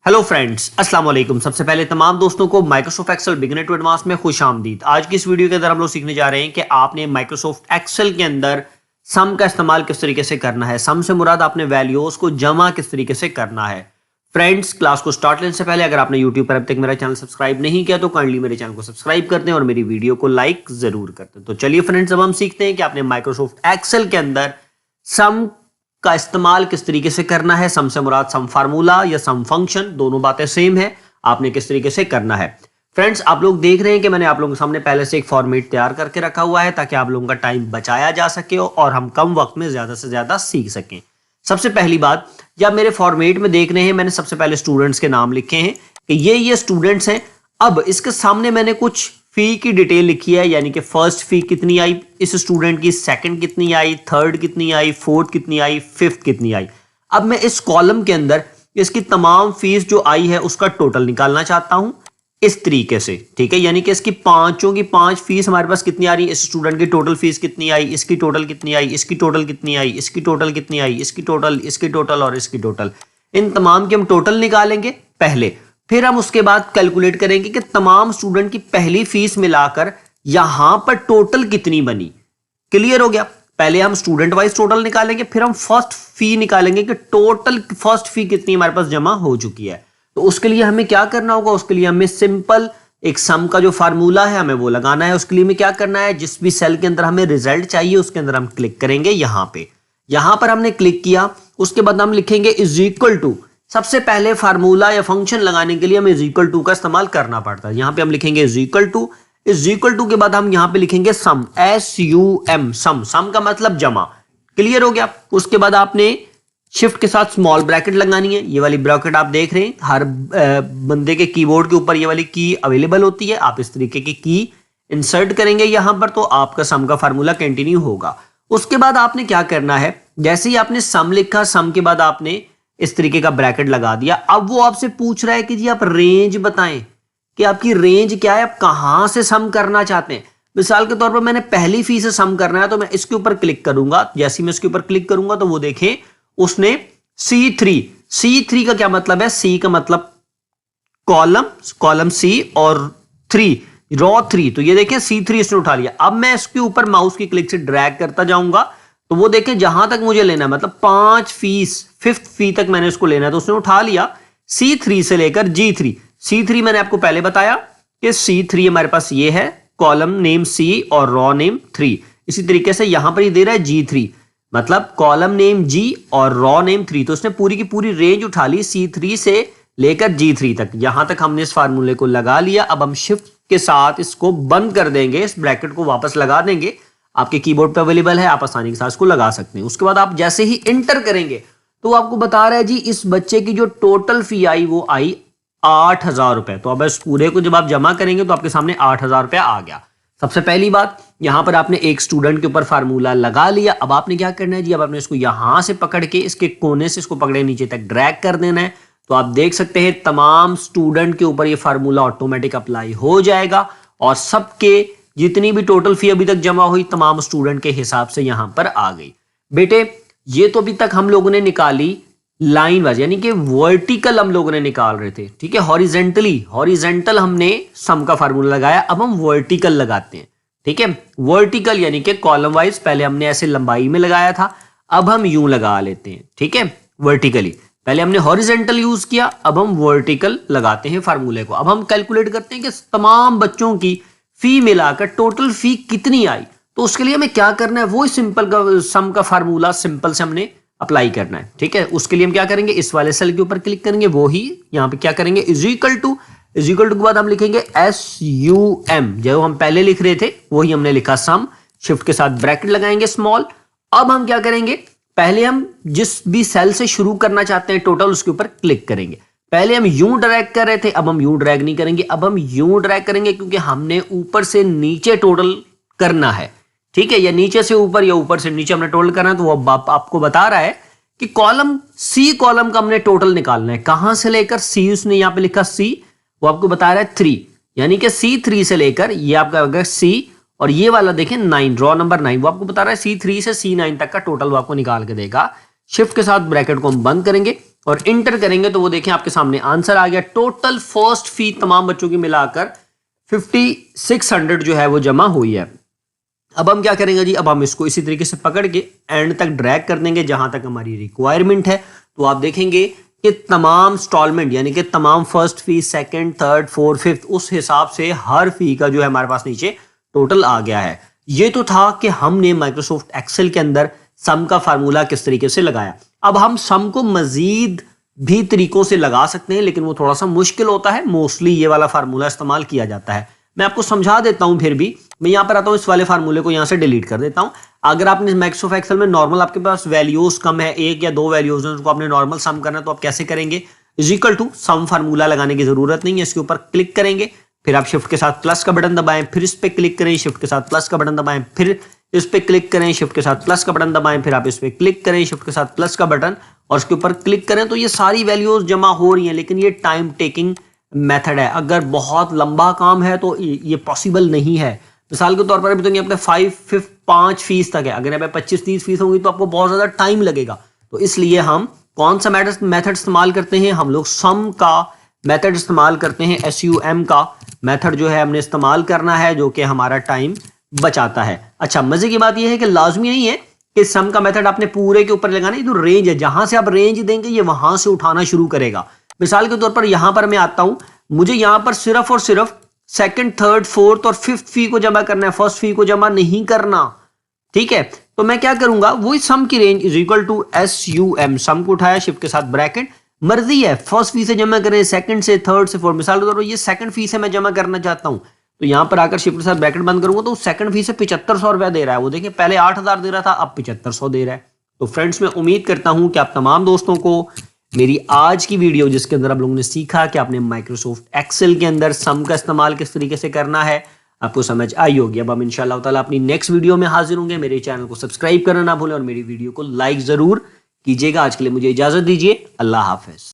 Hello friends, अस्सलाम वालेकुम। सबसे पहले तमाम दोस्तों को Microsoft Excel beginner to advance में खुश आमदीद। आज की इस वीडियो के अंदर हम लोग सीखने जा रहे हैं कि आपने माइक्रोसॉफ्ट एक्सेल के अंदर सम का इस्तेमाल किस तरीके से करना है। सम से मुराद आपने वैल्यूज को जमा किस तरीके से करना है। फ्रेंड्स, क्लास को स्टार्ट लेने से पहले अगर आपने यूट्यूब पर अब तक मेरा चैनल सब्सक्राइब नहीं किया तो काइंडली मेरे चैनल को सब्सक्राइब कर दें और मेरी वीडियो को लाइक जरूर कर दें। तो चलिए फ्रेंड्स, अब हम सीखते हैं कि आपने माइक्रोसॉफ्ट एक्सेल के अंदर सम का इस्तेमाल किस तरीके से करना है। सम से मुराद सम फार्मूला या सम फंक्शन, दोनों बातें सेम है। आपने किस तरीके से करना है। फ्रेंड्स, आप लोग देख रहे हैं कि मैंने आप लोगों के सामने पहले से एक फॉर्मेट तैयार करके रखा हुआ है ताकि आप लोगों का टाइम बचाया जा सके और हम कम वक्त में ज्यादा से ज्यादा सीख सकें। सबसे पहली बात, जब मेरे फॉर्मेट में देख रहे हैं, मैंने सबसे पहले स्टूडेंट्स के नाम लिखे हैं कि ये स्टूडेंट्स हैं। अब इसके सामने मैंने कुछ फी की डिटेल लिखी है, यानी कि फर्स्ट फी कितनी आई इस स्टूडेंट की, सेकंड कितनी आई, थर्ड कितनी आई, फोर्थ कितनी आई, फिफ्थ कितनी आई। अब मैं इस कॉलम के अंदर इसकी तमाम फीस जो आई है उसका टोटल निकालना चाहता हूं इस तरीके से, ठीक है। यानी कि इसकी पांचों की पांच फीस हमारे पास कितनी आ रही है, इस स्टूडेंट की टोटल फीस कितनी आई, इसकी टोटल कितनी आई, इसकी टोटल कितनी आई, इसकी टोटल कितनी आई, इसकी टोटल, इसकी टोटल और इसकी टोटल। इन तमाम की हम टोटल निकालेंगे पहले, फिर हम उसके बाद कैलकुलेट करेंगे कि तमाम स्टूडेंट की पहली फीस मिलाकर यहां पर टोटल कितनी बनी। क्लियर हो गया। पहले हम स्टूडेंट वाइज टोटल निकालेंगे, फिर हम फर्स्ट फी निकालेंगे कि टोटल फर्स्ट फी कितनी हमारे पास जमा हो चुकी है। तो उसके लिए हमें क्या करना होगा, उसके लिए हमें सिंपल एक सम का जो फार्मूला है हमें वो लगाना है। उसके लिए हमें क्या करना है, जिस भी सेल के अंदर हमें रिजल्ट चाहिए उसके अंदर हम क्लिक करेंगे। यहां पर हमने क्लिक किया, उसके बाद हम लिखेंगे इज इक्वल टू। सबसे पहले फार्मूला या फंक्शन लगाने के लिए हमें इज इक्वल टू का इस्तेमाल करना पड़ता है। यहां पे हम लिखेंगे is equal to. Is equal to के बाद हम यहां पे लिखेंगे सम, SUM, सम का मतलब जमा। क्लियर हो गया। उसके बाद आपने शिफ्ट के साथ स्मॉल ब्रैकेट लगानी है। ये वाली ब्रैकेट आप देख रहे हैं, हर बंदे के कीबोर्ड के ऊपर ये वाली की अवेलेबल होती है। आप इस तरीके की इंसर्ट करेंगे यहां पर, तो आपका सम का फार्मूला कंटिन्यू होगा। उसके बाद आपने क्या करना है, जैसे ही आपने सम लिखा, सम के बाद आपने इस तरीके का ब्रैकेट लगा दिया। अब वो आपसे पूछ रहा है कि जी आप रेंज बताएं कि आपकी रेंज क्या है, आप कहां से सम करना चाहते हैं। मिसाल के तौर पर मैंने पहली फी से सम करना है, तो मैं इसके ऊपर क्लिक करूंगा। जैसे ही मैं इसके ऊपर क्लिक करूंगा तो वो देखें उसने C3 का क्या मतलब है, C का मतलब कॉलम C और 3 रॉ 3, तो ये देखें C3 इसने उठा लिया। अब मैं इसके ऊपर माउस की क्लिक से ड्रैग करता जाऊंगा तो वो देखें जहां तक मुझे लेना है, मतलब 5 फीस, फिफ्थ फी तक मैंने इसको लेना है, तो उसने उठा लिया C3 से लेकर G3। C3 मैंने आपको पहले बताया कि C3 हमारे पास ये है, कॉलम नेम C और रॉ नेम 3। इसी तरीके से यहां पर ये दे रहा है G3, मतलब कॉलम नेम G और रॉ नेम 3। तो उसने पूरी की पूरी रेंज उठा ली C3 से लेकर G3 तक। यहां तक हमने इस फार्मूले को लगा लिया। अब हम शिफ्ट के साथ इसको बंद कर देंगे, इस ब्रैकेट को वापस लगा देंगे। आपके कीबोर्ड पे अवेलेबल है, आप आसानी के साथ इसको लगा सकते हैं। उसके बाद आप जैसे ही इंटर करेंगे तो आपको बता रहा है जी इस बच्चे की जो टोटल फी आई वो आई 8,000 रुपए। तो अब इस पूरे को जब आप जमा करेंगे तो आपके सामने 8,000 रुपया आ गया। सबसे पहली बात, यहां पर आपने एक स्टूडेंट के ऊपर फार्मूला लगा लिया। अब आपने क्या करना है जी, अब आपने इसको यहां से पकड़ के इसके कोने से इसको पकड़े नीचे तक ड्रैग कर देना है। तो आप देख सकते हैं तमाम स्टूडेंट के ऊपर ये फार्मूला ऑटोमेटिक अप्लाई हो जाएगा और सबके जितनी भी टोटल फी अभी तक जमा हुई तमाम स्टूडेंट के हिसाब से यहां पर आ गई। बेटे, ये तो अभी तक हम लोगों ने निकाली लाइन वाइज, यानी कि वर्टिकल हम लोगों ने निकाल रहे थे, ठीक है। हॉरिजेंटल हमने सम का फार्मूला लगाया। अब हम वर्टिकल लगाते हैं, ठीक है। वर्टिकल यानी कि कॉलम वाइज, पहले हमने ऐसे लंबाई में लगाया था, अब हम यूं लगा लेते हैं, ठीक है। वर्टिकली पहले हमने हॉरिजेंटल यूज किया, अब हम वर्टिकल लगाते हैं फार्मूले को। अब हम कैलकुलेट करते हैं कि तमाम बच्चों की फी मिलाकर टोटल फी कितनी आई। तो उसके लिए हमें क्या करना है, वो सिंपल का सम का फार्मूला सिंपल से हमने अप्लाई करना है, ठीक है। उसके लिए हम क्या करेंगे, इस वाले सेल के ऊपर क्लिक करेंगे, वो ही यहां पे क्या करेंगे इज इक्वल टू के बाद हम लिखेंगे SUM, जो हम पहले लिख रहे थे वही हमने लिखा सम। शिफ्ट के साथ ब्रैकेट लगाएंगे स्मॉल। अब हम क्या करेंगे, पहले हम जिस भी सेल से शुरू करना चाहते हैं टोटल उसके ऊपर क्लिक करेंगे। पहले हम यूं ड्रैग कर रहे थे, अब हम यूं ड्रैग नहीं करेंगे, अब हम यूं ड्रैग करेंगे क्योंकि हमने ऊपर से नीचे टोटल करना है, ठीक है। या नीचे से ऊपर या ऊपर से नीचे हमने टोटल करना है। तो वो आपको बता रहा है कि कॉलम C कॉलम का हमने टोटल निकालना है। कहां से लेकर C, उसने यहां पे लिखा C, वो आपको बता रहा है 3, यानी कि C3 से लेकर ये आपका होगा C और ये वाला देखें 9, रॉ नंबर 9, वो आपको बता रहा है C3 से C9 तक का टोटल वो आपको निकाल के देगा। शिफ्ट के साथ ब्रैकेट को हम बंद करेंगे। और इंटर करेंगे तो वो देखें आपके सामने आंसर आ गया। टोटल फर्स्ट फी तमाम बच्चों की मिलाकर 5600 जो है वो जमा हुई है। अब हम क्या करेंगे जी, अब हम इसको इसी तरीके से पकड़ के एंड तक ड्रैग कर देंगे जहां तक हमारी रिक्वायरमेंट है। तो आप देखेंगे कि तमाम इंस्टॉलमेंट यानी कि तमाम फर्स्ट फी, सेकंड, थर्ड, फोर्थ, फिफ्थ, उस हिसाब से हर फी का जो है हमारे पास नीचे टोटल आ गया है। ये तो था कि हमने माइक्रोसॉफ्ट एक्सेल के अंदर सम का फार्मूला किस तरीके से लगाया। अब हम सम को मजीद भी तरीकों से लगा सकते हैं, लेकिन वो थोड़ा सा मुश्किल होता है। मोस्टली ये वाला फार्मूला इस्तेमाल किया जाता है। मैं आपको समझा देता हूं। फिर भी मैं यहां पर आता हूं, इस वाले फार्मूले को यहां से डिलीट कर देता हूं। अगर आपने माइक्रोसॉफ्ट एक्सेल में नॉर्मल आपके पास वैल्यूज कम है, एक या दो वैल्यूज हैं, उनको आपने नॉर्मल सम करना है, तो आप कैसे करेंगे, is equal to sum formula लगाने की जरूरत नहीं है। इसके ऊपर क्लिक करेंगे, फिर आप शिफ्ट के साथ प्लस का बटन दबाएं, फिर इस पे क्लिक करें, शिफ्ट के साथ प्लस का बटन दबाएं, फिर इस पे क्लिक करें, शिफ्ट के साथ प्लस का बटन दबाएं, फिर आप इस पे क्लिक करें, शिफ्ट के साथ प्लस का बटन, और इसके ऊपर क्लिक करें तो ये सारी वैल्यूज जमा हो रही हैं। लेकिन ये टाइम टेकिंग मेथड है। अगर बहुत लंबा काम है तो ये पॉसिबल नहीं है। मिसाल के तौर पर अभी तो अपने 5 फीस तक है, अगर यहाँ पे 25-30 फीस होंगी तो आपको बहुत ज्यादा टाइम लगेगा। तो इसलिए हम कौन सा मेथड इस्तेमाल करते हैं, हम लोग सम का मेथड इस्तेमाल करते हैं। SUM का मेथड जो है हमने इस्तेमाल करना है, जो कि हमारा टाइम बचाता है। अच्छा, मजे की बात यह है कि लाजमी नहीं है कि सम का मेथड आपने पूरे के ऊपर लगाना है। तो रेंज है, जहां से आप रेंज देंगे ये वहां से उठाना शुरू करेगा। मिसाल के तौर पर यहां पर मैं आता हूं, मुझे यहां पर सिर्फ और सिर्फ सेकंड, थर्ड, फोर्थ और फिफ्थ फी को जमा करना है, फर्स्ट फी को जमा नहीं करना। ठीक है, तो मैं क्या करूंगा, वही सम की range is equal to SUM, sum को उठाया, शिफ्ट के साथ ब्रैकेट, मर्जी है फर्स्ट फी से जमा करें, सेकंड से, थर्ड से, फोर्थ। मिसाल के तौर पर ये सेकंड फी से मैं जमा करना चाहता हूं, तो यहां पर आकर शिफ्ट के साथ ब्रैकेट बंद करूंगा तो सेकंड फी से 7500 रुपया दे रहा है। वो देखिए पहले 8000 दे रहा था, अब 7500 दे रहा है। तो फ्रेंड्स, मैं उम्मीद करता हूं कि आप तमाम दोस्तों को मेरी आज की वीडियो, जिसके अंदर आप लोगों ने सीखा कि आपने माइक्रोसॉफ्ट एक्सेल के अंदर सम का इस्तेमाल किस तरीके से करना है, आपको समझ आई होगी। अब हम इंशाल्लाह ताला अपनी नेक्स्ट वीडियो में हाजिर होंगे। मेरे चैनल को सब्सक्राइब करना ना भूलें और मेरी वीडियो को लाइक जरूर कीजिएगा। आज के लिए मुझे इजाजत दीजिए। अल्लाह हाफिज।